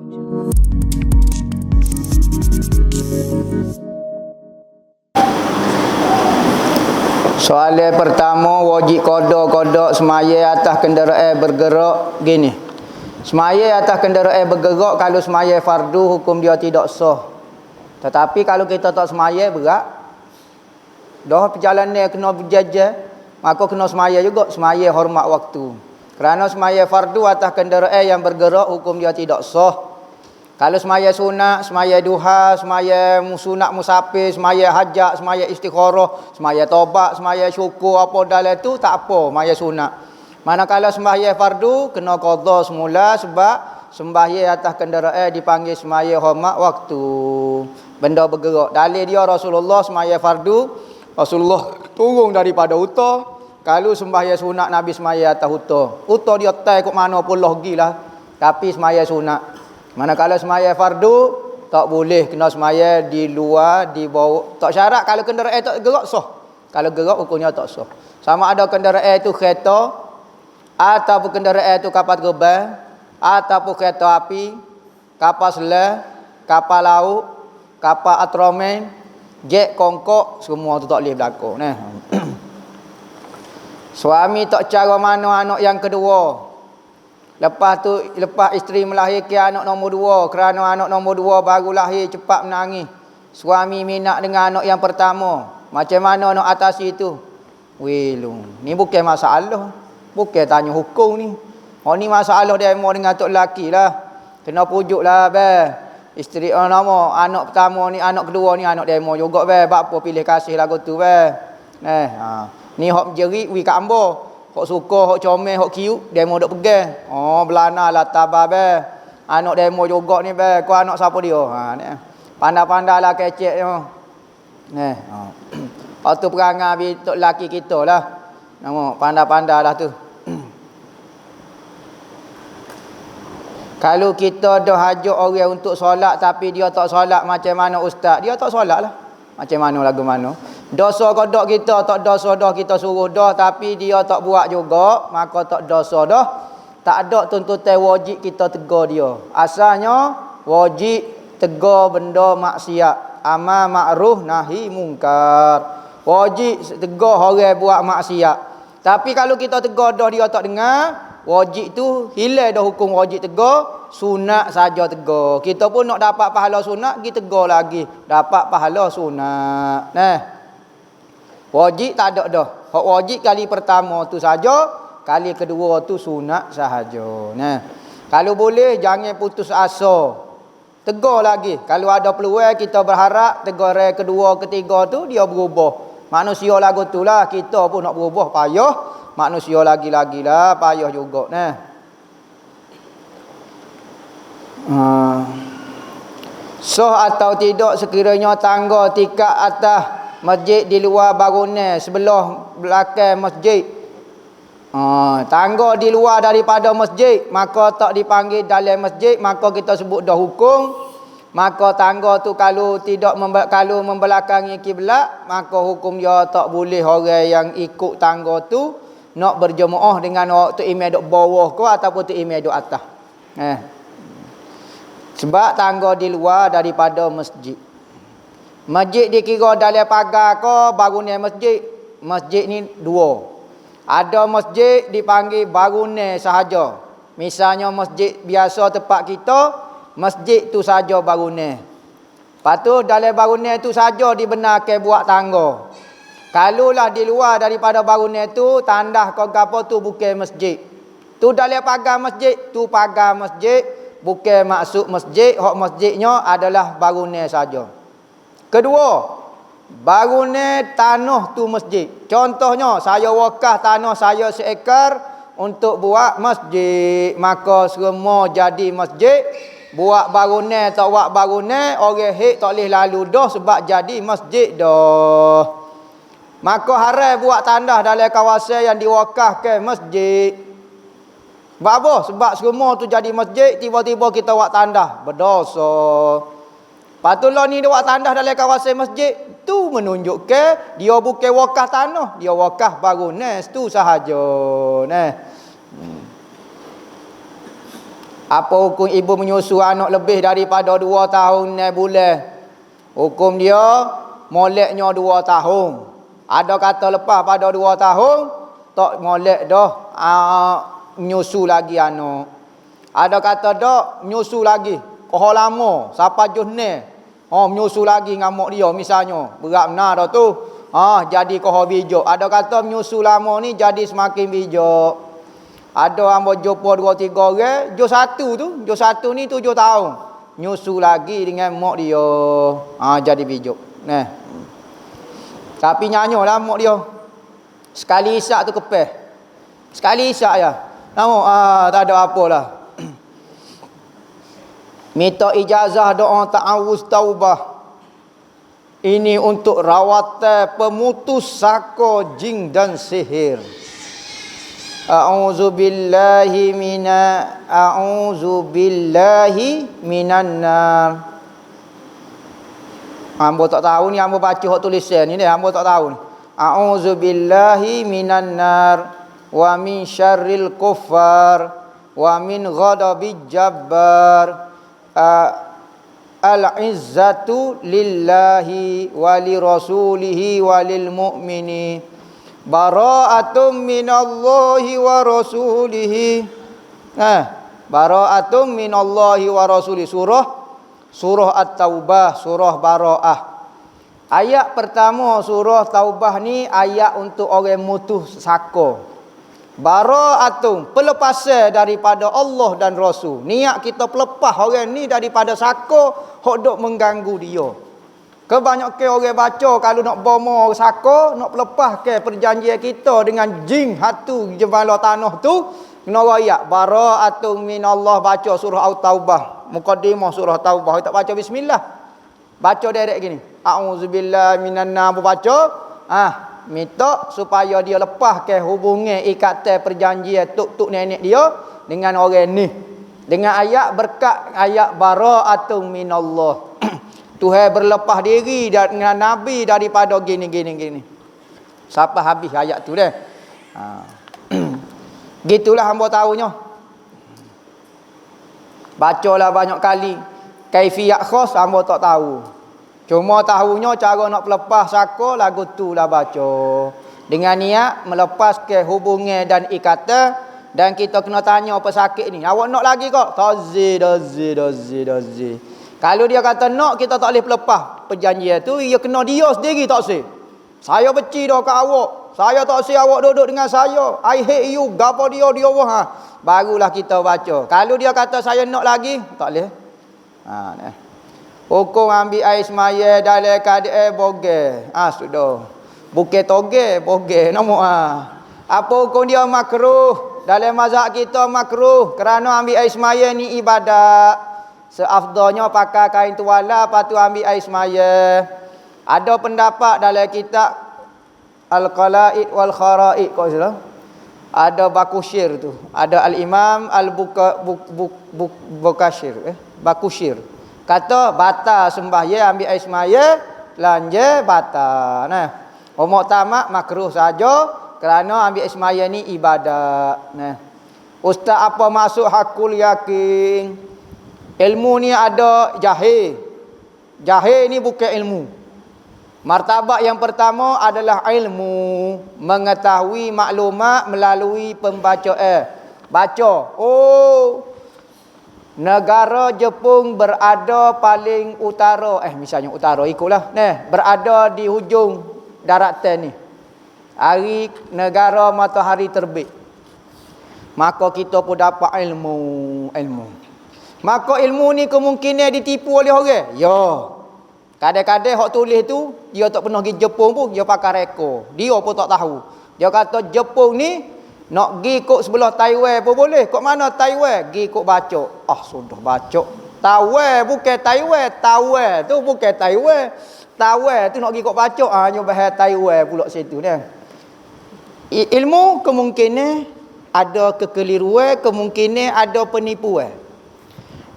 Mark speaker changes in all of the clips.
Speaker 1: Soalan pertama, wajib qada semaya atas kenderaan bergerak gini. Semaya atas kenderaan bergerak kalau semaya fardu hukum dia tidak sah. Tetapi kalau kita tak semaya berat, dah perjalanan kena berjajah, maka kena semaya juga, semaya hormat waktu. Kerana semaya fardu atas kenderaan yang bergerak hukum dia tidak sah. Kalau semaya sunat, semaya duha, semaya sunat musafir, semaya hajat, semaya istikharah, semaya taubat, semaya syukur apa dalam itu tak apa, semaya sunat. Manakala semaya fardu kena qada semula sebab sembahyang atas kenderaan dipanggil semaya hormat waktu. Benda bergerak. Dalil dia Rasulullah semaya fardu, Rasulullah turun daripada huta. Kalau sembahyang sunat Nabi semaya atas huta. Huta dia tai kok mana pun gilah. Tapi semaya sunat. Manakala semaya fardu tak boleh, kena semaya di luar, di bawah. Tak syarat kalau kenderaan tak gerak sah. Kalau gerak hukumnya tak sah. Sama ada kenderaan itu kereta ataupun kenderaan itu kapal terbang ataupun kereta api, kapal selam, kapal laut, kapal atromen, jet kongkok, semua tu tak boleh berlaku. Nah. Suami tak cara mana anak yang kedua. Lepas isteri melahirkan anak nombor 2, kerana anak nombor 2 baru lahir cepat menangis. Suami minat dengan anak yang pertama. Macam mana nak atasi itu? Welung. Ni bukan masalah. Bukan tanya hukum ni. Oh ni masalah dia mau dengan tok lelaki lah. Kena pujuk lah be. Isteri nama anak pertama ni, anak kedua ni anak demo juga be. Bak apa pilih kasih lagu tu be. Ni hok jerik wi kat ambo. Hok suka, hok comel, hok kiuk, demo dok pegang. Oh, belana lah tabah be. Anak demo juga ni be. Kau anak siapa dia? Ha ni. Pandai-pandai lah kecek ni. Waktu perangai bi tok lelaki kita lah. Nama pandai-pandai lah tu. Kalau kita dah hajak orang untuk solat tapi dia tak solat macam mana ustaz? Dia tak solat lah. Macam mana lagu mana? Dosa kodok kita, tak dosa dah kita suruh dah tapi dia tak buat juga, maka tak dosa dah. Tak ada tuntutan wajib kita tegur dia. Asalnya wajib tegur benda maksiat, amal ma'ruf nahi mungkar. Wajib tegur orang buat maksiat. Tapi kalau kita tegur dah dia tak dengar, wajib tu hilang dah hukum wajib tegur, sunat saja tegur. Kita pun nak dapat pahala sunat, kita tegur lagi, dapat pahala sunat. Nah. Wajib tak ada dah. Hak wajib kali pertama tu saja, kali kedua tu sunat sahaja. Nah. Kalau boleh jangan putus asa. Tegur lagi. Kalau ada peluang kita berharap tegur kedua, ketiga tu dia berubah. Manusia lagu tu lah, kita pun nak berubah payah. Manusia lagi-lagi lah payah juga. Nah. Sah atau tidak sekiranya tangga tingkat atas masjid di luar bangunan sebelah belakang masjid. Tangga di luar daripada masjid, maka tak dipanggil dalam masjid, maka kita sebut dah hukum. Maka tangga tu kalau tidak kalau membelakangi kiblat, maka hukum dia tak boleh orang yang ikut tangga tu nak berjemaah dengan waktu imam duk bawah ke ataupun tu imam duk atas. Sebab tangga di luar daripada masjid. Masjid dikira dalam pagar ke bangunan masjid. Masjid ni dua. Ada masjid dipanggil bangunan sahaja. Misalnya masjid biasa tempat kita, masjid tu saja bangunan. Lepas tu dalam bangunan tu saja dibenarkan buat tangga. Kalaulah di luar daripada bangunan tu, tandah ke apa tu bukan masjid. Tu dalam pagar masjid, tu pagar masjid, bukan maksud masjid. Hak masjidnya adalah bangunan saja. Kedua, bangunan tanah tu masjid. Contohnya, saya wakaf tanah saya seekar untuk buat masjid. Maka semua jadi masjid. Buat bangunan tak buat bangunan, orang hek tak boleh lalu dah sebab jadi masjid dah. Maka haram buat tandah dalam kawasan yang diwakafkan masjid. Sebab apa? Sebab semua tu jadi masjid, tiba-tiba kita buat tandah, berdosa. Patutlah ni dia buat tandah dalam kawasan masjid, tu menunjukkan dia bukan wakaf tanah, dia wakaf bangunan tu sahaja. Nah. Apa hukum ibu menyusu anak lebih daripada 2 tahun 6 bulan? Hukum dia moleknya 2 tahun. Ada kata lepas pada 2 tahun tak molek dah menyusu lagi anak. Ada kata dak menyusu lagi. Koh lama sampai june. Menyusu lagi ngamuk dia misalnya. Berat benar dah tu. Jadi koh bijak. Ada kata menyusu lama ni jadi semakin bijak. Ada hamba jumpa 2-3 orang, jo satu ni 7 tahun. Menyusu lagi dengan mak dia. Jadi bijak. Nah. Tapi nyanyolah mak dia. Sekali isyak tu kepeh. Sekali isyak ya. Namun tak ada apalah. Minta ijazah doa ta'awuz taubah. Ini untuk rawatan pemutus saka jin dan sihir. A'udzu billahi minan nar. Hamba tak tahu ni, hamba baca hak tulisan ni, hamba tak tahu ni. A'udzu billahi minan nar wa min syarril kuffar wa min ghadabil jabbar. Al-izzatu lillahi wa li rasulihi wa lil mu'minin. Bara'atum minallahi wa rasulihi. Bara'atum minallahi wa rasulihi. Surah At-Taubah, surah Bara'ah. Ayat pertama surah Taubah ni ayat untuk orang mutus saka. Bara'atum, pelepasan daripada Allah dan Rasul. Niat kita pelepah orang ni daripada saka hok dok mengganggu dia. Kebanyakan orang baca kalau nak bomo saka, nak pelepah ke perjanjian kita dengan jin hatu jembala tanah tu, kena ayat bara'atum minallah, baca surah At-Taubah. Muqaddimah surah Taubah, tak baca bismillah. Baca direct gini. A'udzubillahi minan nar, baca. Minta supaya dia lepas ke hubungan ikatan perjanjian tuk nenek dia dengan orang ni. Dengan ayat berkat ayat bara'atun minallah. Tuhan berlepas diri dengan Nabi daripada gini. Sampai habis ayat tu dah. Gitulah hamba tahunya. Bacalah banyak kali. Kaifiyat khas hamba tak tahu. Cuma tahunya cara nak pelepas saka lagu tu lah baca. Dengan niat melepas ke hubungan dan ikatan. Dan kita kena tanya pesakit ni, awak nak lagi kok? Dazi. Kalau dia kata nak, kita tak boleh pelepah perjanjian tu. Ia kena dia sendiri tak sih. Saya benci dah kat awak. Saya tak sih awak duduk dengan saya. I hate you. Gapa dia wah. Barulah kita baca. Kalau dia kata saya nak lagi, tak boleh. Hukum ambil air semaya dalam keadaan bogel. Sudah. Bukan toge, bogel. Apa hukum dia makruh? Dalam mazhab kita makruh. Kerana ambil air semaya ni ibadat. Seafdalnya pakai kain tuala, lepas tu ambil air semaya. Ada pendapat dalam kitab Al-Qala'id wal Khara'id. Kau salah? Ada Bakushir tu. Ada Al-Imam Al-Bukasyir. Bakushir. Kata batal sembahyang ambil air semaya, lanja batal. Umur tamak makruh saja kerana ambil air semaya ni ibadat. Ustaz, apa maksud hakul yakin? Ilmu ni ada jahil. Jahil ni bukan ilmu. Martabat yang pertama adalah ilmu, mengetahui maklumat melalui pembacaan. Baca. Negara Jepun berada paling utara. Misalnya utara, ikutlah. Berada di hujung daratan ni. Hari negara matahari terbit. Maka kita pun dapat ilmu. Maka ilmu ni kemungkinan ditipu oleh orang. Ya. Kadang-kadang hak tulis tu, dia tak pernah pergi Jepun pun, dia pakai reka. Dia pun tak tahu. Dia kata Jepun ni nak pergi kok sebelah Taiwan pun boleh. Kok mana Taiwan? Pergi kok baca. Sudah baca. Taiwan bukan Taiwan. Taiwan tu bukan Taiwan. Taiwan tu nak pergi kok baca. Hanya bahasa Taiwan pula situ ni. Ilmu kemungkinan ada kekeliruan, kemungkinan ada penipuan.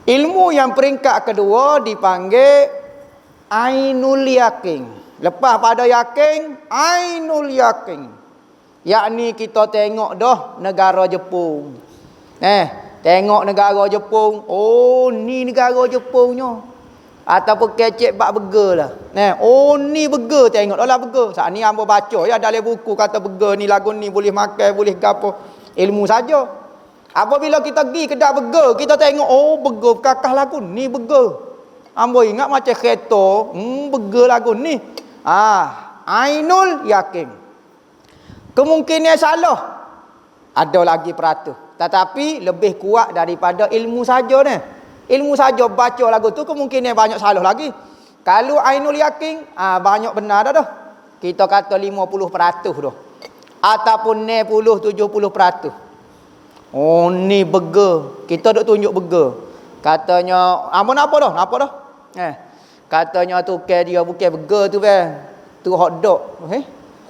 Speaker 1: Ilmu yang peringkat kedua dipanggil ainul yakin. Lepas pada yakin, ainul yakin. Yakni kita tengok dah negara Jepun. Tengok negara Jepun, oh ni negara Jepungnya. Ataupun kecek bak burger lah. Oh ni burger, tengok lah burger. Saat ni hamba baca ya dalam buku kata burger ni lagu ni boleh makan, boleh gapo. Ilmu saja. Apabila kita pergi kedai burger, kita tengok oh burger kakah lagu ni burger. Hamba ingat macam kereta, burger lagu ni. Ainul yakin. Kemungkinan salah. Ada lagi peratus. Tetapi lebih kuat daripada ilmu saja ni. Ilmu saja baca lagu tu kemungkinan banyak salah lagi. Kalau ainul yakin, banyak benar dah. Kita kata 50% dah. Ataupun 60, 70%. Oh ni burger. Kita duk tunjuk burger. Katanya, apa dah? Apa dah? Katanya tukar dia bukan burger tu bang. Tu hot dog.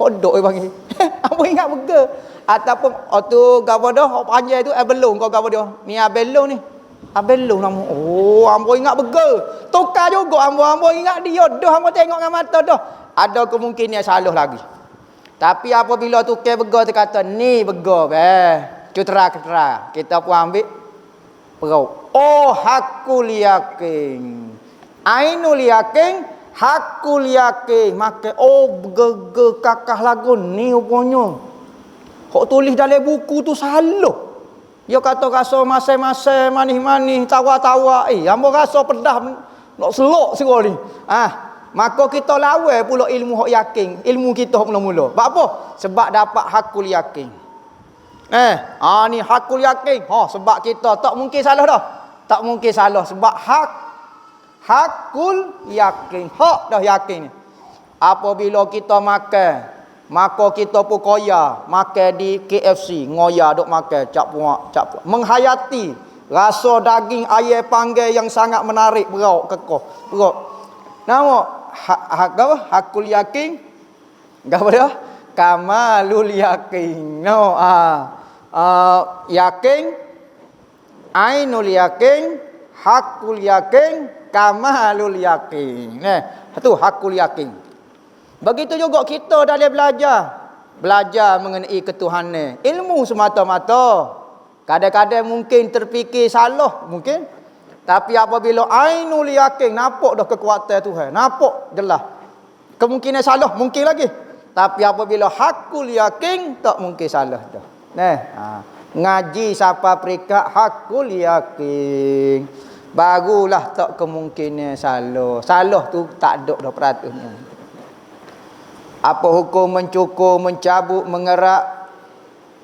Speaker 1: Hot dog panggil. Apa ingat burger? Ataupun tu gapo dah hok panjang tu belung kau gapo dia. Ni belung ni. Belung nama. Oh, hangpa ingat burger. Tukar juga hangpa ingat dia dah hangpa tengok dengan mata dah. Ada kemungkinan salah lagi. Tapi apabila tukar burger tu kata ni burger cutera. Kita pun ambil perau. Oh, hakul yakin. Ainul yakin, hakul yakin. Maka burger kakah lagu ni rupanya. Hok tulis dalam buku tu salah. Dia kata rasa masai-masai, manis-manis, tawa-tawa. Hamba rasa pedah nak selok sekali. Maka kita lawan pula ilmu hok yakin. Ilmu kita mula-mula. Sebab apa? Sebab dapat hakul yakin. Ni hakul yakin. Sebab kita tak mungkin salah dah. Tak mungkin salah sebab hakul yakin. Hak dah yakin. Apabila kita makan, maka kita pun koya makan di KFC, ngoya duk makan cap puak. Menghayati rasa daging ayam panggang yang sangat menarik perut kekoh. Perut. Nama hakul yakin. Gapo dia? Kamalul yakin. No, yakin, ainul yakin, hakul yakin, kamalul yakin. Tu hakul yakin. Begitu juga kita dalam belajar mengenai ketuhanan. Ilmu semata-mata. Kadang-kadang mungkin terfikir salah, mungkin. Tapi apabila ainul yakin, nampak dah kekuatan Tuhan, nampak jelas. Kemungkinan salah mungkin lagi. Tapi apabila hakul yakin, tak mungkin salah dah. Ngaji sampai peringkat hakul yakin, barulah tak kemungkinan salah. Salah tu tak ada dah peratusnya. Apa hukum mencukur, mencabut, mengerak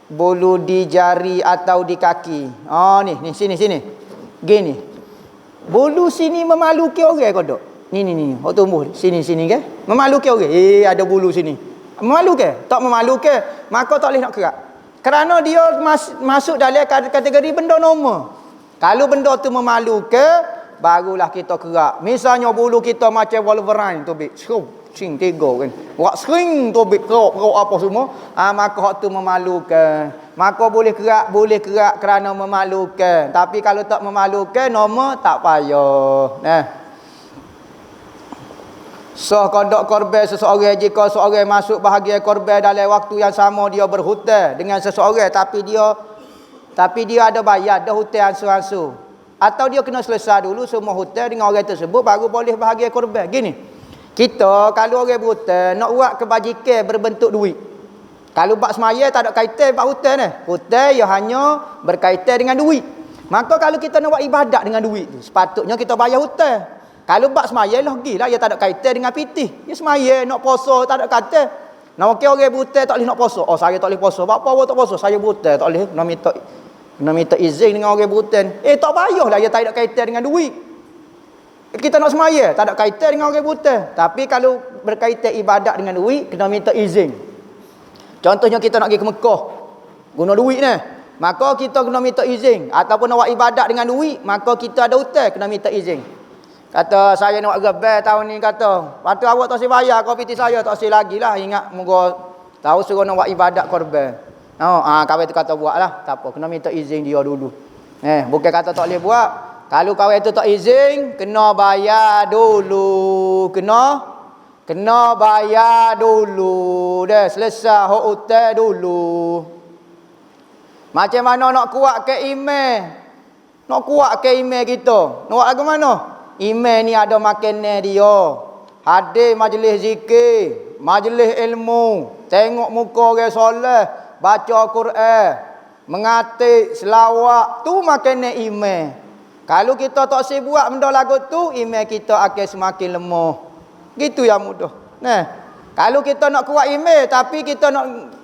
Speaker 1: bulu di jari atau di kaki? Ni sini. Gini. Bulu sini memaluki orang kau dok. Ni. Hok tumbuh sini ke? Memaluki orang. Ada bulu sini. Memaluki? Tak memaluki, maka tak boleh nak kerak. Kerana dia masuk dalam kategori benda normal. Kalau benda tu memaluki, barulah kita kerak. Misalnya bulu kita macam Wolverine tu bik. Cing tiga kan. Buat sering tobik kerok apa semua, maka hak tu memalukan. Maka boleh kerak kerana memalukan. Tapi kalau tak memalukan, nama tak payah. Qada korban seseorang jika seorang masuk bahagian korban dalam waktu yang sama dia berhutang dengan seseorang tapi dia ada bayar, ada hutang ansur-ansur. Atau dia kena selesai dulu semua hutang dengan orang tersebut baru boleh bahagian korban. Gini. Kita kalau orang berhutang nak buat kebajikan berbentuk duit. Kalau bab semaya tak ada kaitan bab hutang ni. Hutang ia hanya berkaitan dengan duit. Maka kalau kita nak buat ibadat dengan duit tu, sepatutnya kita bayar hutang. Kalau bab semaya lagilah ia tak ada kaitan dengan pitih. Dia semaya nak puasa tak ada kaitan. Nak okey orang berhutang tak boleh nak puasa. Saya tak boleh puasa. Sebab apa awak tak puasa? Saya berhutang tak boleh nak minta izin dengan orang berhutang. Tak payahlah ia tak ada kaitan dengan duit. Kita nak semaya, tak ada kaitan dengan orang buta. Tapi kalau berkaitan ibadat dengan duit, kena minta izin. Contohnya kita nak pergi ke Mekah, guna duit ni. Maka kita kena minta izin. Ataupun nak buat ibadat dengan duit, maka kita ada hutang, kena minta izin. Kata saya nak buat rebel tahun ni kata. Lepas tu awak tak si bayar, kopi saya tak si lagi lah. Ingat moga tahu suruh nak buat ibadat korban. Kawan tu kata buatlah. Tak apa, kena minta izin dia dulu. Bukan kata tak boleh buat. Kalau kawan itu tak izin, kena bayar dulu. Kena bayar dulu. Dah selesai hutang dulu. Macam mana nak kuat ke email? Nak kuat ke email kita. Nak buat lagu mana? Email ni ada makannya dia. Hadir majlis zikir, majlis ilmu, tengok muka orang soleh, baca Quran, mengatik, selawat, tu makannya email. Kalau kita tak buat benda lagu tu, email kita akan semakin lemah. Gitu yang mudah. Nah, kalau kita nak kuat email tapi kita nak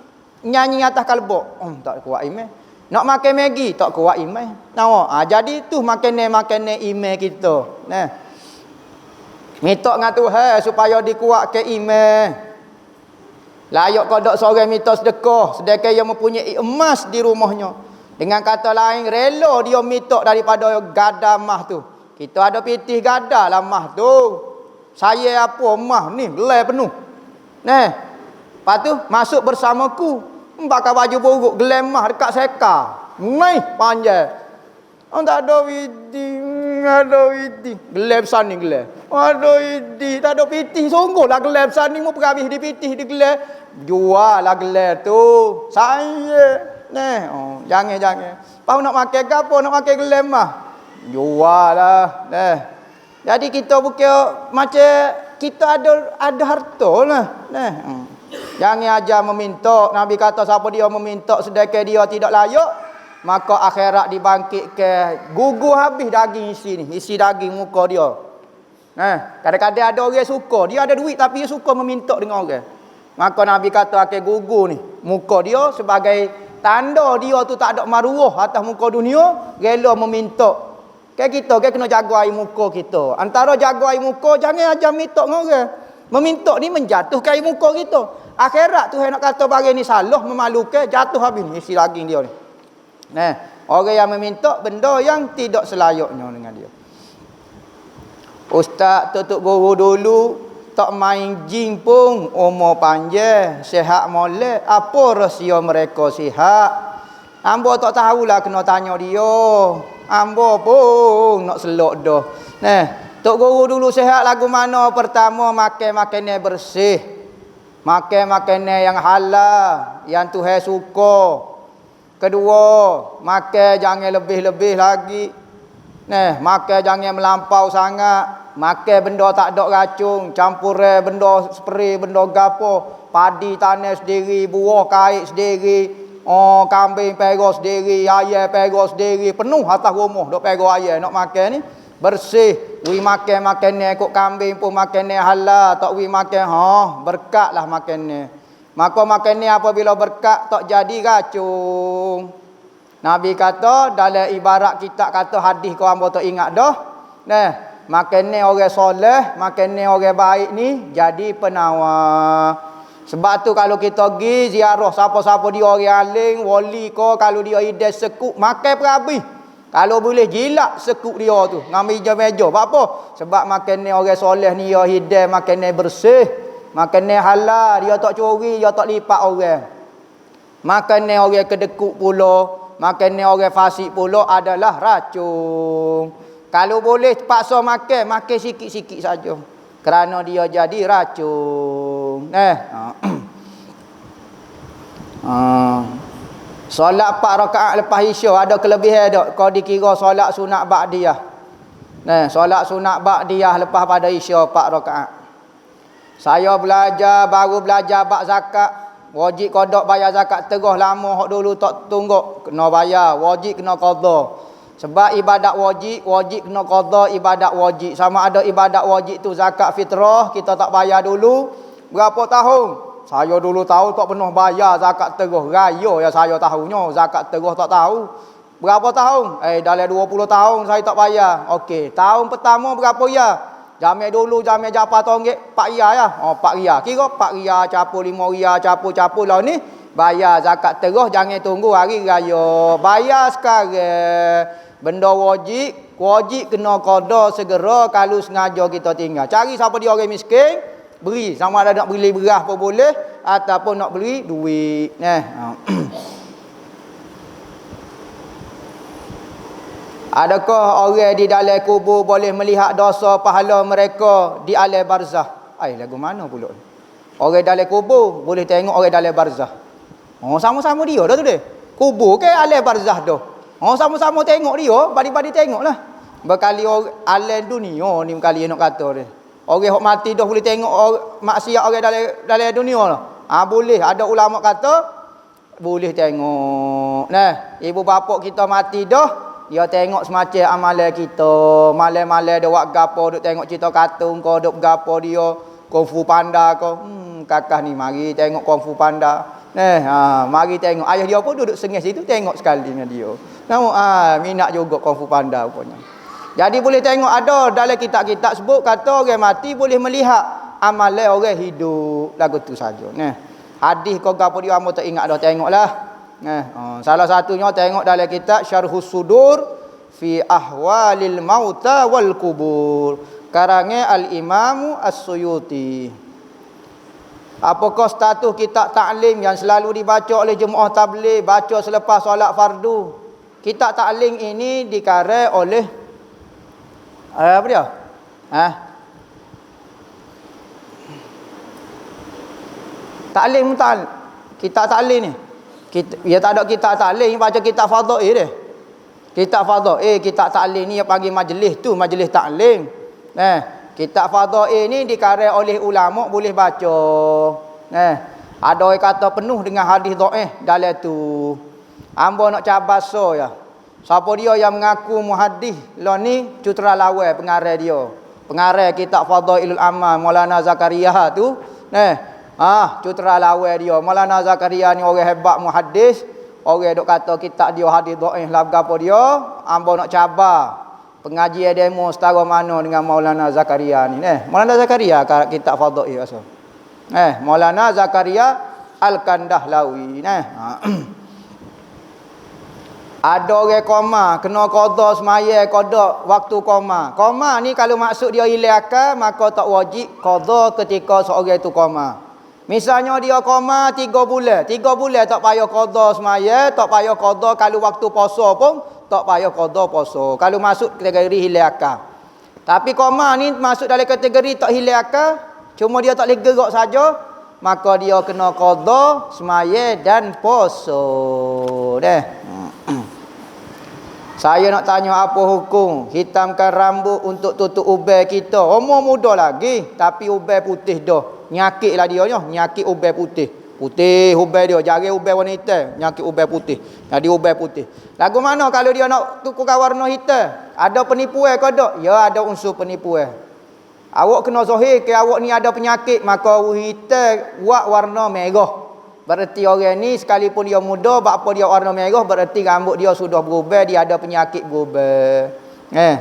Speaker 1: nyanyi atas kalbok, tak kuat email. Nak makan Maggi tak kuat email. Nampak? Jadi tu makanan email kita. Nah. Minta dengan Tuhan supaya dikuat ke email. Layak kodok seorang minta sedekah, sedekah yang mempunyai emas di rumahnya. Dengan kata lain, rela dia minta daripada gada mah tu. Kita ada pitih gada lah mah tu. Saya apa mah ni, gelai penuh. Nah. Lepas tu masuk bersamaku. Pakai baju buruk, gelai mah dekat seka. Mai panjang. Tak ada widi. Gelai besar ni gelai. Ada widi. Tak ada pitih. Sungguhlah gelai besar ni. Mau pergi di pitih di gelai. Jual lah gelai tu. Saya. Jangan. Pau nak makan ke apa? Nak makan gelai mah? Jual lah. Jadi kita bukan macam kita ada harta lah. Jangan ajar meminta. Nabi kata siapa dia meminta sedekah dia tidak layak, maka akhirat dibangkitkan gugur habis daging isi daging muka dia. Kadang-kadang ada orang suka, dia ada duit tapi dia suka meminta dengan orang. Maka Nabi kata akan gugur ni muka dia sebagai tanda dia tu tak ada maruah atas muka dunia, rela meminta. Kita kena jaga air muka kita. Antara jaga air muka, jangan ajar minta dengan orang. Meminta ni menjatuhkan air muka kita. Akhirat Tuhan nak kata barang ni salah, memalukan, jatuh habis ni isi daging dia ni. Orang yang meminta benda yang tidak selayaknya dengan dia. Ustaz tutup guru dulu, tak main jin pun, umur panjang, sihat molek. Apa rahsia mereka sihat? Ambo tak tahulah, kena tanya dia. Ambo pun nak selok dah. Tok guru dulu sihat lagu mana? Pertama, makan makanan bersih. Makan makanan yang halal, yang Tuhan suka. Kedua, makan jangan lebih-lebih lagi. Makan jangan melampau sangat. Makan benda tak ada racun, campuran benda spray, benda gapo, padi tanam sendiri, buah kait sendiri, kambing perah sendiri, ayam perah sendiri, penuh atas rumah dok perah ayam nak makan ni. Bersih, wi makan makanan kok kambing pun makanan halal, tak wi makan berkatlah makannya. Maka makannya apabila berkat tak jadi racun. Nabi kata dalam ibarat kita kata hadis kau hamba tak ingat dah. Makannya orang soleh, makannya orang baik ni jadi penawar. Sebab tu kalau kita pergi ziarah siapa-siapa dia orang alim, wali ko, kalau dia hidup sekuk makan perhabis. Kalau boleh jilat sekuk dia tu ngambil meja-meja. Sebab apa? Sebab makannya orang soleh ni dia hidup makannya bersih, makannya halal, dia tak curi, dia tak lipat orang. Makannya orang kedekut pula, makannya orang fasik pula adalah racun. Kalau boleh paksa makan sikit-sikit saja. Kerana dia jadi racun. Solat 4 rakaat lepas isya ada kelebihan tak? Kau dikira solat sunat ba'diyah. Solat sunat ba'diyah lepas pada isya 4 rakaat. Saya baru belajar bab zakat. Wajib qada bayar zakat terus lama hak dulu tak tungguk kena bayar, wajib kena qada. Sebab ibadat wajib kena qada ibadat wajib. Sama ada ibadat wajib tu zakat fitrah kita tak bayar dulu berapa tahun? Saya dulu tahu tak pernah bayar zakat terus. Raya ya saya tahunya, zakat terus tak tahu. Berapa tahun? Dalam 20 tahun saya tak bayar. Okey, tahun pertama berapa ya? Jamai dulu, jamai japa tonggek 4 riyal ya. 4 riyal. Kira 4 riyal capur 5 riyal capur lah ni. Bayar zakat terus, jangan tunggu hari raya. Bayar sekarang. Benda wajib kena qada segera kalau sengaja kita tinggal. Cari siapa dia orang miskin, beri. Sama ada nak beli beras pun boleh ataupun nak beli duit. Adakah orang di dalam kubur boleh melihat dosa pahala mereka di alam barzah? Lagu mana pula? Orang dalam kubur boleh tengok orang dalam barzah. Sama-sama dia dah tu dia. Kubur ke alam barzah dah. Sama-sama tengok dia, badi-badi tengoklah. Berkali alam dunia ni berkali nak kata dia. Orang hok mati dah boleh tengok maksiat orang dalam dunia lah. Boleh. Ada ulama kata boleh tengok. Nah, ibu bapa kita mati dah, dia tengok semacam amalan kita. Malam-malam dia buat gapo, duk tengok cerita kartun kau, duk gapo dia, Kung Fu Panda kau. Kakak ni mari tengok Kung Fu Panda. Mari tengok. Ayah dia pun duduk sengih situ tengok sekali dengan dia. Namun minat juga Kung Fu Panda rupanya. Jadi boleh tengok ada dalam kitab-kitab sebut kata orang mati boleh melihat amalan orang hidup. Lagu tu saja. Hadis kau gapo dia hamba tak ingat dah, tengoklah. Salah satunya tengok dalam kitab Syarhus Sudur fi Ahwalil Mauta wal Kubur, karangan Al-Imam As-Suyuti. Apakah status kitab ta'lim yang selalu dibaca oleh jemaah tabligh, baca selepas solat fardu? Kitab ta'lim ini dikarang oleh apa dia? Ta'lim kitab ta'lim ni. Dia tak ada kitab ta'lim, baca kitab fadhail dia. Kitab fadhail, kitab ta'lim ni yang panggil majlis tu, majlis ta'lim. Kitab fadhail ni dikarang oleh ulama boleh baca. Ada orang kata penuh dengan hadis dhaif dalam tu. Hamba nak cabar so ya. Siapa dia yang mengaku muhaddis lah ni, Cutera Lawal pengarang dia. Pengarang kitab Fadhailul Amal Maulana Zakaria tu. Cutera Lawal dia. Maulana Zakaria ni orang hebat muhaddis. Orang duk kata kitab dia hadis dhaif lah gapo dia. Hamba nak cabar pengajian demo setara mana dengan Maulana Zakaria ni. Maulana Zakaria kitab Fadhail asal. Maulana Zakaria Al-Kandahlawi. Ada orang koma, kena qada semaya qada waktu koma. Koma ni kalau maksud dia hilang akal, maka tak wajib qada ketika seorang itu koma. Misalnya dia koma 3 bulan. 3 bulan tak payah qada semaya, tak payah qada kalau waktu puasa pun tak payah qada puasa. Kalau masuk kategori hilang akal. Tapi koma ni masuk dalam kategori tak hilang akal, cuma dia tak boleh gerak saja, maka dia kena qada semaya dan puasa. Saya nak tanya apa hukum hitamkan rambut untuk tutup ubai kita. Umur muda lagi tapi ubai putih dah. Nyakitlah dia nya, nyakit ubai putih. Putih ubai dia, jari ubai warna hitam, nyakit ubai putih. Jadi ubai putih. Lagu mana kalau dia nak tukarkan warna hitam? Ada penipuan ke tak? Ya, ada unsur penipuan. Awak kena zahir ke awak ni ada penyakit, maka hitam buat warna merah. Berarti orang ni sekalipun dia muda, apa dia warna merah, berarti rambut dia sudah berubah, dia ada penyakit berubah.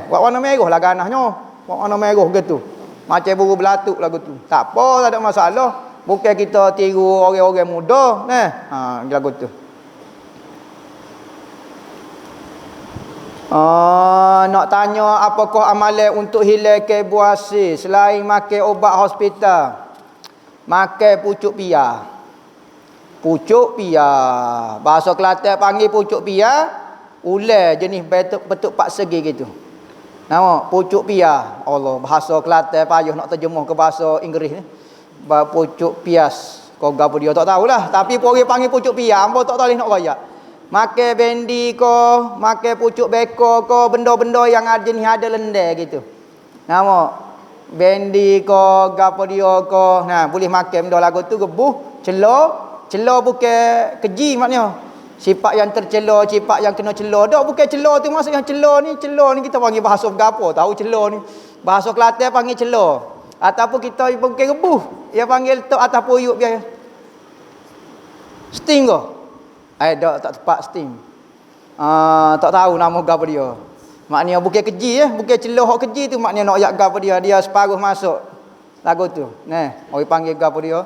Speaker 1: Buat warna merah lah ganahnya. Buat warna merah gitu. Macam buru belatuk lagu tu. Tak apa, tak ada masalah. Bukan kita tiru orang-orang muda. Lagu tu. Nak tanya apakah amalan untuk hilang kebuasi selain makan ubat hospital? Makan pucuk pia. Pucuk pia. Bahasa Kelantan panggil pucuk pia. Ular jenis bentuk pak segi gitu. Nama pucuk pia. Allah, bahasa Kelantan payah nak terjemah ke bahasa Inggeris ni. Pucuk pias. Kau gapo dia tak tahulah. Tapi orang panggil pucuk pia. Hamba tak boleh nak royak. Makan bendi ko, makan pucuk beko ko, benda-benda yang jenis ada lendar gitu. Nama bendi ko, gapo dia ko. Boleh makan benda lagu tu gebuh, celor. Celor bukan keji maknanya. Sifat yang tercelor, sifat yang kena celor. Tak bukan celor tu maksud yang celor ni kita panggil bahasa gapo, tahu celor ni. Bahasa Kelantan panggil celor. Ataupun kita bukan rebuh, dia panggil tok atas puyuk biasa. Sting ke? Tak tepat sting. Tak tahu nama gapo dia. Maknanya bukan keji bukan celor hok keji tu maknanya nak yak gapo dia separuh masuk. Lagu tu. Orang panggil gapo dia?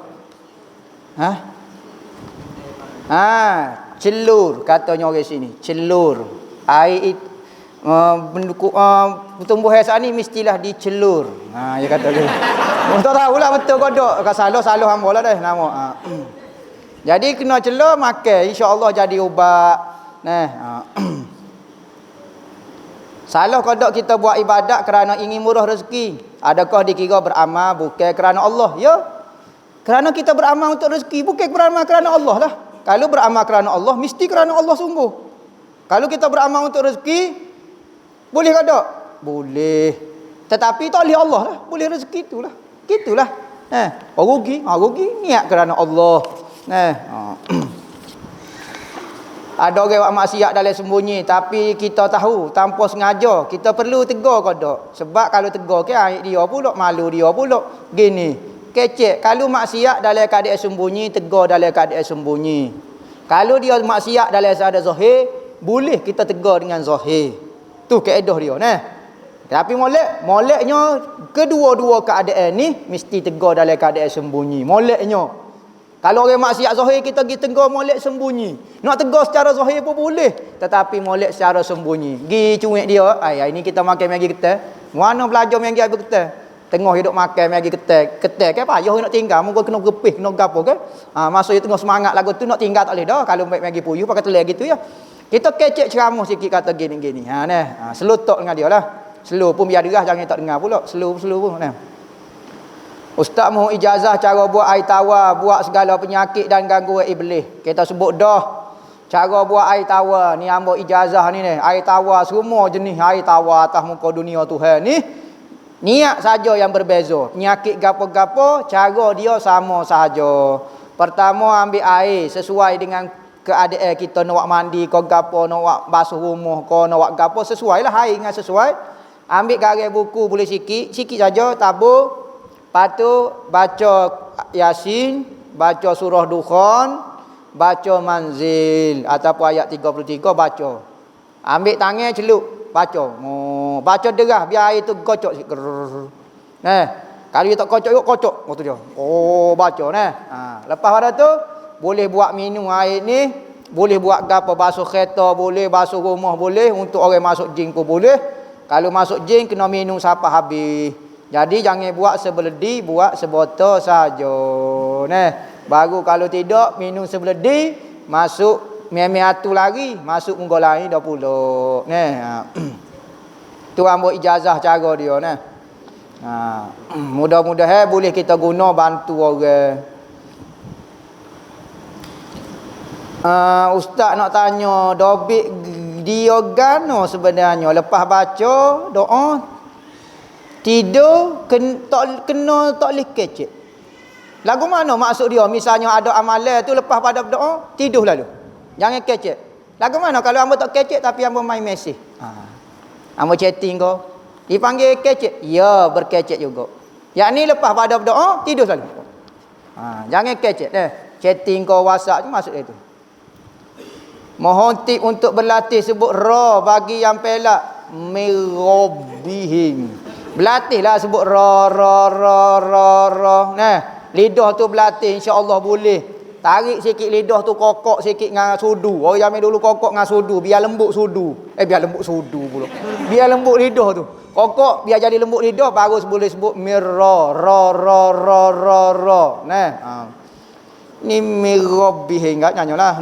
Speaker 1: Celur katanya orang sini. Celur. Air tumbuhan saat ni mestilah dicelur. Dia kata dia. Tak tahulah betul ke tak. Kalau salah hamba lah dah nama. Jadi kena celur makan, insya-Allah jadi ubat. Salah ke tak kita buat ibadat kerana ingin murah rezeki? Adakah dikira beramal bukan kerana Allah? Ya. Kerana kita beramal untuk rezeki, bukan beramal kerana Allah lah. Kalau beramal kerana Allah, mesti kerana Allah sungguh. Kalau kita beramal untuk rezeki, boleh ke tak? Boleh. Tetapi tak oleh Allah lah. Boleh rezeki itulah. Gitulah. Rugi. Rugi niat kerana Allah. Ada orang buat maksiat dalam sembunyi, tapi kita tahu tanpa sengaja, kita perlu tegur ke tak? Sebab kalau tegur ke dia pula, malu dia pula. Gini, kecek. Kalau maksiat dalam keadaan sembunyi, tegur dalam keadaan sembunyi. Kalau dia maksiat dalam keadaan zahir, boleh kita tegur dengan zahir. Tu kaedah dia, Tapi moleknya kedua-dua keadaan ni mesti tegur dalam keadaan sembunyi. Moleknya. Kalau orang maksiat zahir, kita pergi tegur molek sembunyi. Nak tegur secara zahir pun boleh, tetapi molek secara sembunyi. Gi cuik dia, ini kita makan Maggi ketel. Mana belajar Maggi habis ketel? Tengah hidup makan Maggi ketel. Ketel ke payah nak tinggal, muka kena gepih, kena gapo ke? Masuk dia tengah semangat lagu tu nak tinggal tak boleh dah. Kalau baik Maggi puyuh pakai telur gitu ya. Kita kecek ceramah sikit kata gini-gini. Slow talk dengan dia lah. Slow pun biar derah, jangan tak dengar pula. Slow pun. Ustaz mohon ijazah cara buat air tawar, buat segala penyakit dan gangguan iblis. Kita sebut dah cara buat air tawar ni, ambil ijazah ni. Air tawar semua jenis air tawar atas muka dunia Tuhan ni. Niat saja yang berbeza. Penyakit gapo-gapo, cara dia sama saja. Pertama ambil air sesuai dengan keadaan kita, nak mandi ke gapo, nak basuh rumah ke, nak gapo, sesuailah air dengan sesuai. Ambil garis buku boleh sikit saja, tabur. Lepas tu baca Yasin, baca surah Dukhan, baca Manzil ataupun ayat 33 baca. Ambil tangan celup, baca. Baca derah biar air tu kocok sikit. Kalau dia tak kocok waktu dia. Baca lepas pada tu boleh buat minum air ni, boleh buat gapo, basuh kereta boleh, basuh rumah boleh, untuk orang masuk jin pun boleh. Kalau masuk jin kena minum sampai habis. Jadi jangan buat sebeledi, buat sebotol saja. Baru kalau tidak minum sebeledi, masuk atu lagi, masuk muka lain dah pula. Tu ambil ijazah cara dia. Mudah-mudahan boleh kita guna bantu orang. Ustaz nak tanya, dobik dia gano sebenarnya lepas baca doa tidur tak boleh kecek. Lagu mana maksud dia? Misalnya ada amalan tu lepas pada berdoa, tidur lalu. Jangan kecek. Lagu mana kalau hamba tak kecek tapi hamba main mesej? Hamba chatting kau. Dipanggil kecek? Ya, berkecek juga. Yang ni lepas pada berdoa, tidur lalu. Jangan kecek. Chatting kau, WhatsApp tu maksud dia tu. Mohon tip untuk berlatih sebut ra bagi yang pelak. Mirobihim. Berlatihlah sebut ra. Lidah tu berlatih, insya-Allah boleh. Tarik sikit lidah tu, kokok sikit dengan sudu. Orang zaman dulu kokok dengan sudu biar lembut sudu. Biar lembut sudu pula. Biar lembut lidah tu. Kokok biar jadi lembut lidah baru boleh sebut mirra ra. Ni mirobih enggak nyanyalah.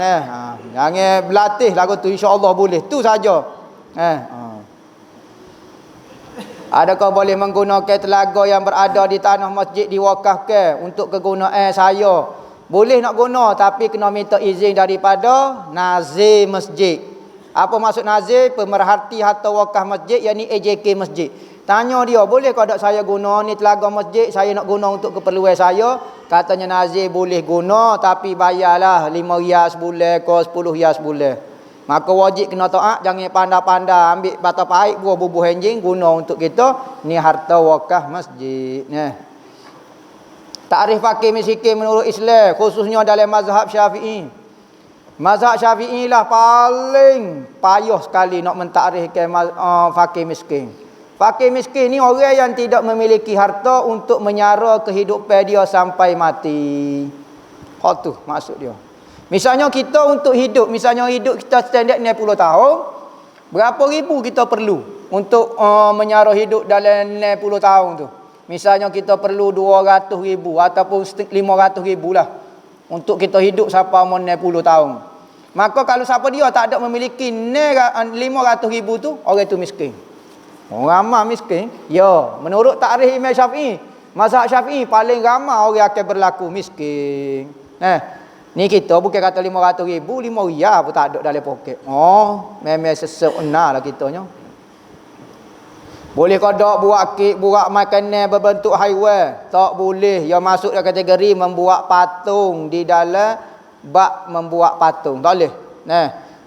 Speaker 1: Jangan berlatih lagu tu, insya-Allah boleh. Tu saja. Adakah boleh menggunakan telaga yang berada di tanah masjid diwakafkan untuk kegunaan saya? Boleh nak guna, tapi kena minta izin daripada nazir masjid. Apa maksud nazir? Pemerhati harta wakaf masjid, yakni AJK masjid. Tanya dia, boleh ke tak saya guna ni telaga masjid, saya nak guna untuk keperluan saya? Katanya nazir boleh guna, tapi bayarlah 5 riyal sebulan ke 10 riyal sebulan. Maka wajib kena taat, jangan pandai-pandai ambil bata pahit, buah-buah enjing guna untuk kita. Ni harta wakaf masjid. Takrif fakir miskin menurut Islam, khususnya dalam mazhab Syafi'i. Mazhab Syafi'i lah paling payah sekali nak mentakrifkan fakir miskin. Fakir miskin ni orang yang tidak memiliki harta untuk menyara kehidupan dia sampai mati. Tu maksud dia. Misalnya kita untuk hidup, kita standard 60 tahun, berapa ribu kita perlu untuk menyara hidup dalam 60 tahun tu? Misalnya kita perlu 200 ribu ataupun 500 ribu lah untuk kita hidup sampai umur 60 tahun. Maka kalau siapa dia tak ada memiliki 500 ribu tu, orang tu miskin. Orang ramai miskin? Ya, menurut takrif Imam Syafi'i, mazhab Syafi'i paling ramai orang akan berlaku miskin. Ni kita bukan kata 500,000, 5 riyal pun tak ada dalam poket. Oh, memang sesona lah kitanya. Boleh kodok buat kek, buat makanan berbentuk haiwan. Tak boleh. Yang masuk dalam kategori membuat patung di dalam bab membuat patung. Tak boleh.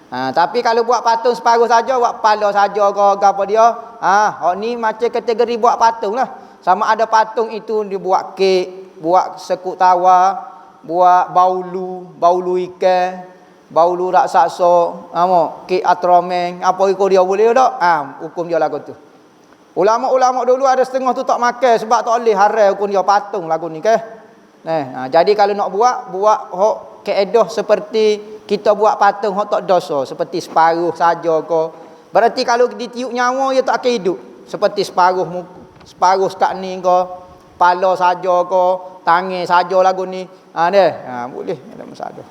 Speaker 1: Tapi kalau buat patung separuh saja, buat kepala saja ke apa dia, hak ni macam kategori buat patung lah. Sama ada patung itu dibuat kek, buat sekuk tawa, buat baulu ikan, baulu raksasa, kek atromeng, apa ikut dia boleh tak? Hukum dia lagu tu. Ulama-ulama dulu ada setengah tu tak makan sebab tak boleh haram hukum dia patung lagu ni ke. Jadi kalau nak buat hok kaedah seperti kita buat patung hok tak dosa, seperti separuh saja ke. Berarti kalau ditiup nyawa dia tak akan hidup. Seperti separuh sekat ni ke, kepala saja ke, tangan saja lagu ni. Boleh, ada masalah.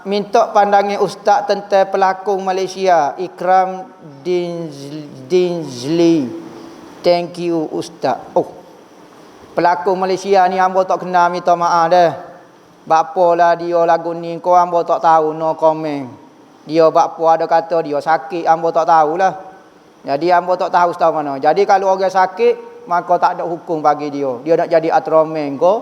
Speaker 1: Minta pandangan ustaz tentang pelakon Malaysia Ikram Dinsley. Thank you ustaz. Pelakon Malaysia ni hamba tak kenal, minta maaf dah. Bapalah dia lagu ni kau hamba tak tahu, no comment. Dia bapa ada kata dia sakit, hamba tak tahulah. Jadi hamba tak tahu setahu mana. Jadi kalau orang sakit maka tak ada hukum bagi dia. Dia nak jadi Ultraman ke,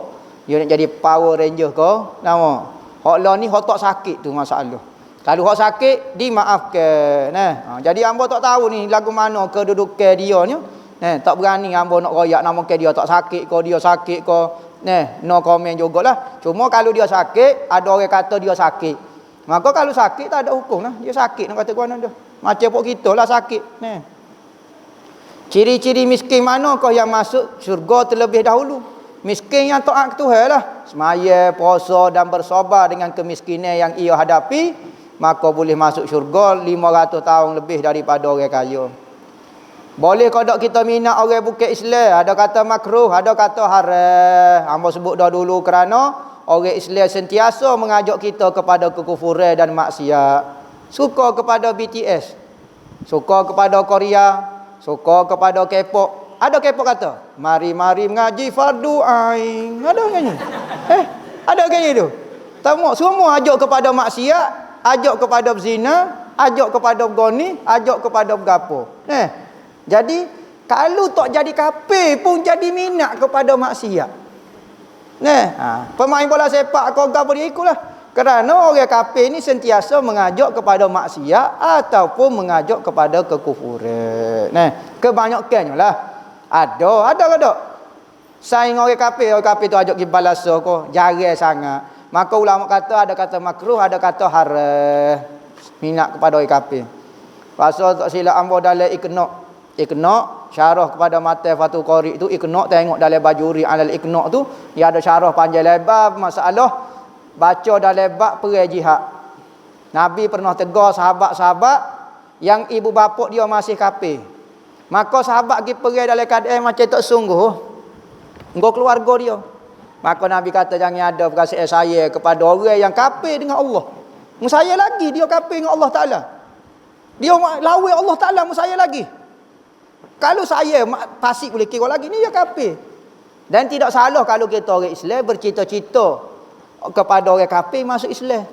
Speaker 1: dia nak jadi Power Ranger ke, nama. Hak lah ni hak tak sakit tu masalah. Kalau hak sakit dimaafkan. Jadi hamba tak tahu ni lagu mana kedudukan dia ni. Tak berani hamba nak royak nama ke dia tak sakit ke, dia sakit ke. No komen jugalah. Cuma kalau dia sakit, ada orang kata dia sakit. Maka kalau sakit tak ada hukum lah. Dia sakit nak kata guana dia. Macam pok kita lah sakit. Ciri-ciri miskin manakah yang masuk syurga terlebih dahulu? Miskin yang taat Tuhan lah. Semaya, puasa dan bersabar dengan kemiskinan yang ia hadapi, maka boleh masuk syurga 500 tahun lebih daripada orang kaya. Boleh kodok kita minat orang bukan Islam. Ada kata makruh, ada kata haram. Hamba sebut dah dulu kerana orang Islam sentiasa mengajak kita kepada kekufuran dan maksiat. Suka kepada BTS, suka kepada Korea, suka kepada K-pop. Ada K-pop kata, mari-mari mengaji fardu ain. Ada kayaknya. Ada kayaknya tu. Tamu semua ajak kepada maksiat, ajak kepada berzina, ajak kepada bergoni, ajak kepada bergapo. Jadi kalau tak jadi kafir pun jadi minat kepada maksiat. Pemain bola sepak kau gapo dia ikutlah. Kerana orang kafir ni sentiasa mengajak kepada maksiat ataupun mengajak kepada kekufuran. Kebanyakannya lah. Ada. Saing orang kafir tu ajak pergi balasa ko, jarang sangat. Maka ulama kata ada kata makruh, ada kata haram. Minat kepada orang kafir. Pasal tak silap ambo dalam Iqna' syarah kepada Matan Fathul Qari tu, Iqna' tengok dalam Bajuri alal Iqna' tu, dia ada syarah panjang lebar masalah baca dalam bab perang jihad. Nabi pernah tegur sahabat-sahabat yang ibu bapa dia masih kafir. Maka sahabat pergi perang dalam keadaan macam tak sungguh. Engkau keluarga dia. Maka Nabi kata jangan ada perasaan saya kepada orang yang kafir dengan Allah. Saya lagi dia kafir dengan Allah Ta'ala. Dia lawan Allah Ta'ala saya lagi. Kalau saya fasik boleh kira lagi ni dia kafir. Dan tidak salah kalau kita orang Islam bercita-cita kepada orang kafir masuk Islam.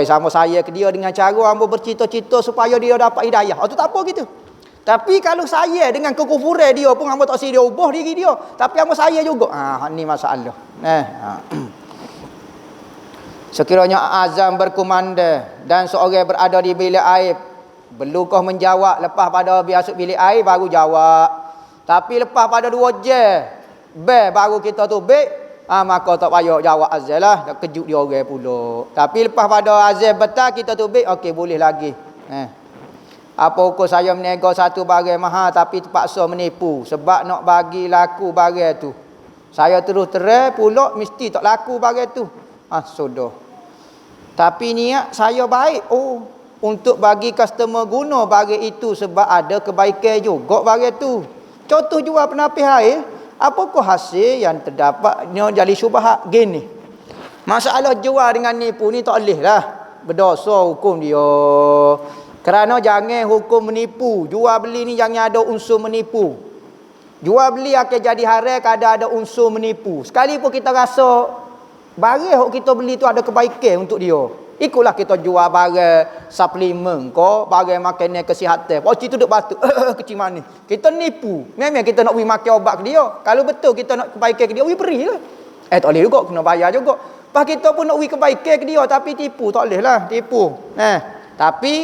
Speaker 1: Sama saya ke dia dengan cara hamba bercita-cita supaya dia dapat hidayah. Itu tak apa gitu. Tapi kalau saya dengan kekufuran dia pun hamba tak sedia ubah diri dia, tapi hamba saya juga. Ni masalah. Sekiranya azam berkumandang dan seorang berada di bilik air, belukah menjawab lepas pada masuk bilik air baru jawab. Tapi lepas pada 2 jam baru kita tu maka tak payah jawab azan lah, tak kejut dia orang pula. Tapi lepas pada azan betul kita tu okey boleh lagi. Apa hukum saya menega satu barang mahal tapi terpaksa menipu sebab nak bagi laku barang tu. Saya terus terang pula mesti tak laku barang tu. Sudah. Tapi niat saya baik. Untuk bagi customer guna barang itu sebab ada kebaikan juga barang tu. Contoh jual penapis air, apakah hasil yang terdapatnya jadi syubhat gini. Masalah jual dengan nipu ni tak boleh lah. Berdosa hukum dia. Kerana jangan hukum menipu. Jual beli ni jangan ada unsur menipu. Jual beli akan jadi haram kadang ada unsur menipu. Sekali pun kita rasa barang yang kita beli tu ada kebaikan untuk dia. Ikutlah kita jual barang suplemen ko, barang makanan kesihatan. Pocik tu duk batuk. Kecil manis. Kita nipu. Memang kita nak pergi makan obat ke dia. Kalau betul kita nak kebaikan ke dia, pergi beri lah. Tak boleh juga, kena bayar juga. Pas kita pun nak pergi kebaikan ke dia tapi tipu, tak boleh lah tipu. Tapi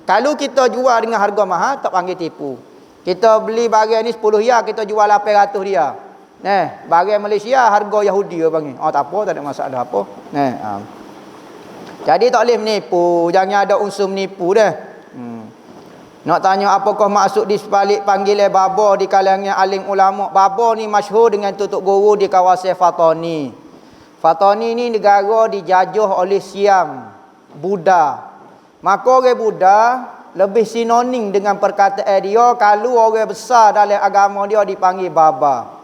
Speaker 1: kalau kita jual dengan harga mahal tak panggil tipu. Kita beli barang ni 10 riyal, kita jual 800 riyal. Barang Malaysia harga Yahudi dia panggil. Tak apa, tak ada masalah apa. Jadi tak boleh menipu, jangan ada unsur menipu dah. Nak tanya apakah maksud di sebalik panggilan baba di kalangan alim ulama. Baba ni masyhur dengan tutup guru di kawasan Fatani. Fatani ni negara dijajah oleh Siam, Buddha. Maka orang Buddha lebih sinonim dengan perkataan dia kalau orang besar dalam agama dia dipanggil baba.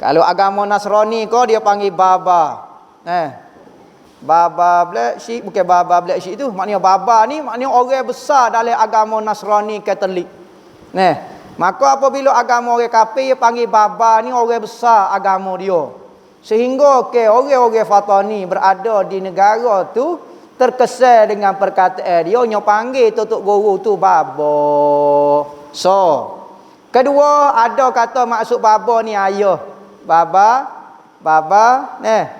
Speaker 1: Kalau agama Nasrani ko dia panggil baba. Baba Black Sheep, bukan baba Black Sheep tu. Maknanya baba ni maknanya orang besar dalam agama Nasrani Katolik. Maka apabila agama orang kafir dia panggil baba ni orang besar agama dia. Sehingga orang-orang Fatani berada di negara tu terkesan dengan perkataan dia yang panggil tutup guru tu baba. So, kedua ada kata maksud baba ni ayah. Baba,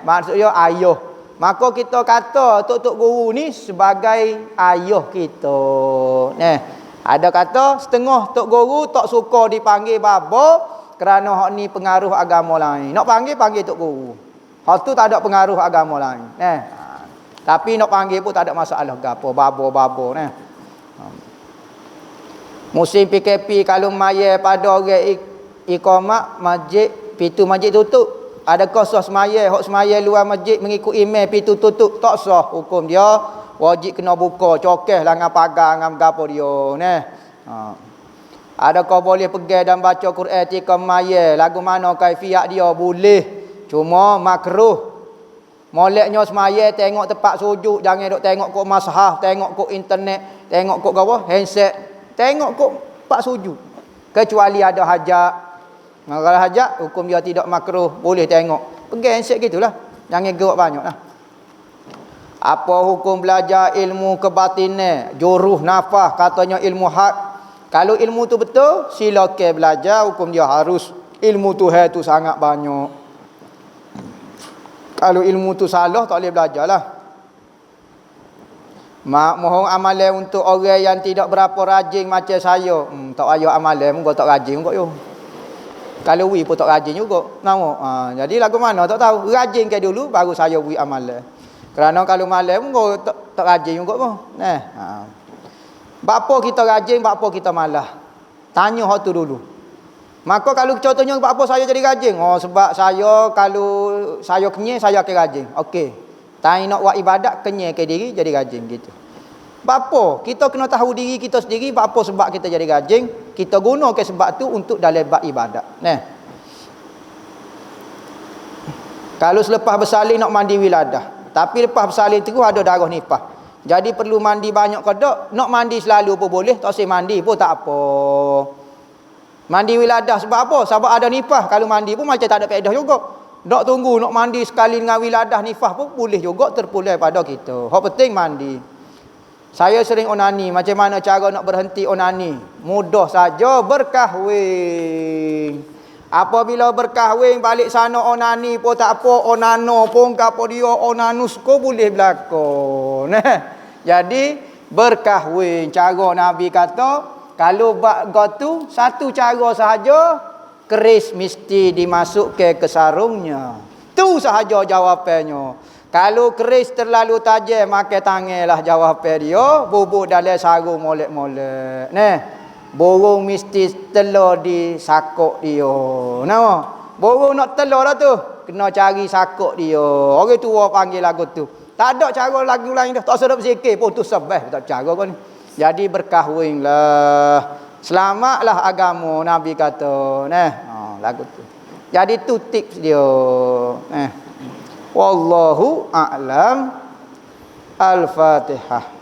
Speaker 1: maksudnya ayah. Maka kita kata tutup guru ni sebagai ayah kita. Ada kata setengah tok guru tak suka dipanggil baba kerana hak ni pengaruh agama lain. Nak panggil tok guru. Hak tu tak ada pengaruh agama lain. Tapi nak panggil pun tak ada masalah gapo babo Musim PKP kalau maya pada orang iqamah masjid, pintu masjid tutup. Adakah sah semaya? Hak semaya luar masjid mengikut imam pintu tutup tak sah hukum dia. Wajib kena buka cokeh lah dengan pagar dengan gapo dia Adakah boleh pergi dan baca Quran ketika maya? Lagu mana kaifiat dia? Boleh. Cuma makruh. Moleknya semaya tengok tempat sujud, jangan duk tengok kok mashaf, tengok kok internet, tengok kok apa? Handset. Tengok kok tempat sujud. Kecuali ada hajat. Kalau hajat hukum dia tidak makruh, boleh tengok. Pergi handset gitulah. Jangan gerak banyaklah. Apa hukum belajar ilmu kebatinan, juruh nafas, katanya ilmu hak. Kalau ilmu tu betul, silakan belajar, hukum dia harus. Ilmu Tuhan tu sangat banyak. Kalau ilmu tu salah, tak boleh belajar lah. Mohon amalan untuk orang yang tidak berapa rajin macam saya. Tak payah amalan, muka tak rajin muka yo. Kalau wi pun tak rajin juga. Nama. Jadi lagu mana tak tahu. Rajin ke dulu baru saya wi amalan. Kerana kalau malam muka tak rajin juga pun. Bapa kita rajin, bapa kita malah. Tanya hak tu dulu. Maka kalau contohnya apa saya jadi rajin? Sebab saya kalau saya kenyang saya akan rajin. Okey. Tak nak buat ibadat kenyang ke diri jadi rajin gitu. Bapa, kita kena tahu diri kita sendiri apa sebab kita jadi rajin, kita gunakan sebab tu untuk dalam bab ibadat. Kalau selepas bersalin nak mandi wiladah, tapi lepas bersalin terus ada darah nifas. Jadi perlu mandi banyak ke tak? Nak mandi selalu pun boleh, tak usah mandi pun tak apa. Mandi wiladah sebab apa? Sebab ada nifas. Kalau mandi pun macam tak ada faedah juga. Tak tunggu nak mandi sekali dengan wiladah nifas pun boleh juga terpulang pada kita. Hak penting mandi. Saya sering onani. Macam mana cara nak berhenti onani? Mudah saja, berkahwin. Apabila berkahwin balik sana onani pun tak apa, onano pun apa dia, onanus ko boleh berlaku. Jadi berkahwin. Cara Nabi kata kalau bak tu satu cara sahaja, keris mesti dimasukkan ke sarungnya. Tu sahaja jawapannya. Kalau keris terlalu tajam, maka tanganlah jawapan dia, bubuk dalam sarung molek-molek. Burung mesti telur di sakuk dia. Burung nak telur lah tu, kena cari sakuk dia. Orang tua panggil lagu tu. Tak ada cara lagu lain dah. Tak sedap sikit pun tu sebab tak cara kau ni. Jadi berkahwinlah. Selamatlah agama Nabi kata. Lagu tu. Jadi tu tips dia. Wallahu a'lam. Al-Fatihah.